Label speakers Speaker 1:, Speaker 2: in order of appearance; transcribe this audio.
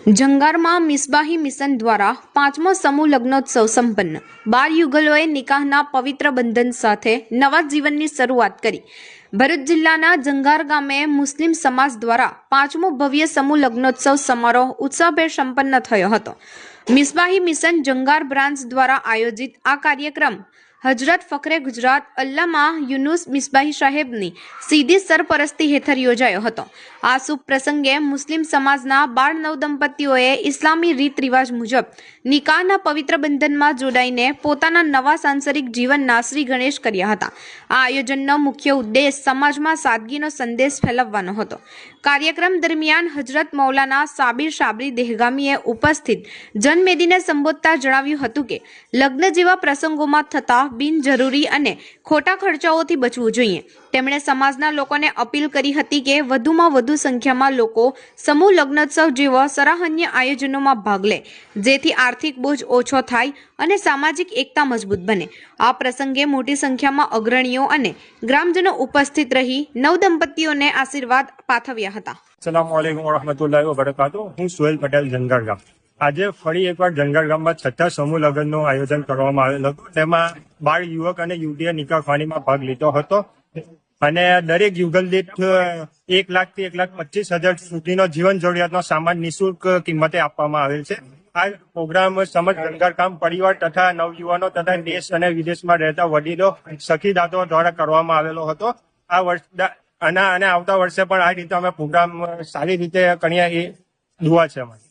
Speaker 1: જંગારમાં મિસબાહી mission દ્વારા 5મો સમૂહ લગ્નોત્સવ સંપન્ન। 12 યુગલોએ નિકાહના પવિત્ર બંધન સાથે નવા જીવનની શરૂઆત કરી। ભરૂચ જિલ્લાના જંગાર ગામે મુસ્લિમ સમાજ દ્વારા 5મો ભવ્ય સમૂહ લગ્નોત્સવ સમારોહ ઉત્સાહભેર સંપન્ન થયો હતો। મિસબાહી મિશન જંગાર બ્રાન્ચ દ્વારા આયોજિત આ કાર્યક્રમ હજરત ફકરે ગુજરાત અલ્લામા યુનુસ મિસબાહી સાહેબની સીધી સરપરસ્તી હેઠળ યોજાયો હતો। આ શુભ પ્રસંગે મુસ્લિમ સમાજના 12 નવદંપતીઓએ ઇસ્લામી રીત રિવાજ મુજબ નિકાહના પવિત્ર બંધનમાં જોડાઈને પોતાના નવા સાંસારિક જીવનના શ્રી ગણેશ કર્યા હતા। આ આયોજનનો મુખ્ય ઉદ્દેશ સમાજમાં સાદગીનો સંદેશ ફેલાવવાનો હતો। કાર્યક્રમ દરમિયાન હજરત મૌલાના સાબિર શાબરી દેહગામીએ ઉપસ્થિત જનમેદીને સંબોધતા જણાવ્યું હતું કે લગ્ન જેવા પ્રસંગોમાં થતા બિનજરૂરી અને ખોટા ખર્ચાઓથી બચવું જોઈએ। તેમણે સમાજના લોકોને અપીલ કરી હતી કે વધુમાં વધુ સંખ્યામાં લોકો સમૂહ લગ્નોત્સવ જેવા સરાહનીય આયોજનોમાં ભાગ લે, જેથી આર્થિક બોજ ઓછો થાય અને સામાજિક એકતા મજબૂત બને। આ પ્રસંગે મોટી સંખ્યામાં અગ્રણીઓ અને ગ્રામજનો ઉપસ્થિત રહી નવદંપતીઓને આશીર્વાદ પાઠવ્યા હતા।
Speaker 2: अस्सलाम वालेकुम वरहमतुल्लाहि वबरकातुहू। હું સોહેલ પટેલ જંગાર ગામ। આજે ફરી એકવાર જંગાર ગામમાં 6થા સમૂહ લગ્નનું આયોજન કરવામાં આવેલ હતું। તેમાં 12 યુવક અને યુવતીએ નિકાહખાનીમાં ભાગ લીધો હતો અને દરેક યુગલ દીઠ 1 લાખ થી 1,25,000 સુધીનો જીવન જરૂરિયાતનો સામાન નિઃશુલ્ક કિંમતે આપવામાં આવેલ છે। આ પ્રોગ્રામ સમગ્ર જંગાર ગામ પરિવાર તથા નવયુવાનો તથા દેશ અને વિદેશમાં રહેતા વડીલો સખીદાતો દ્વારા કરવામાં આવેલો હતો। આ વર્ષ અને આવતા વર્ષે પણ આ રીતે અમે પ્રોગ્રામ સારી રીતે કરીએ એ દુઆ છે અમારી।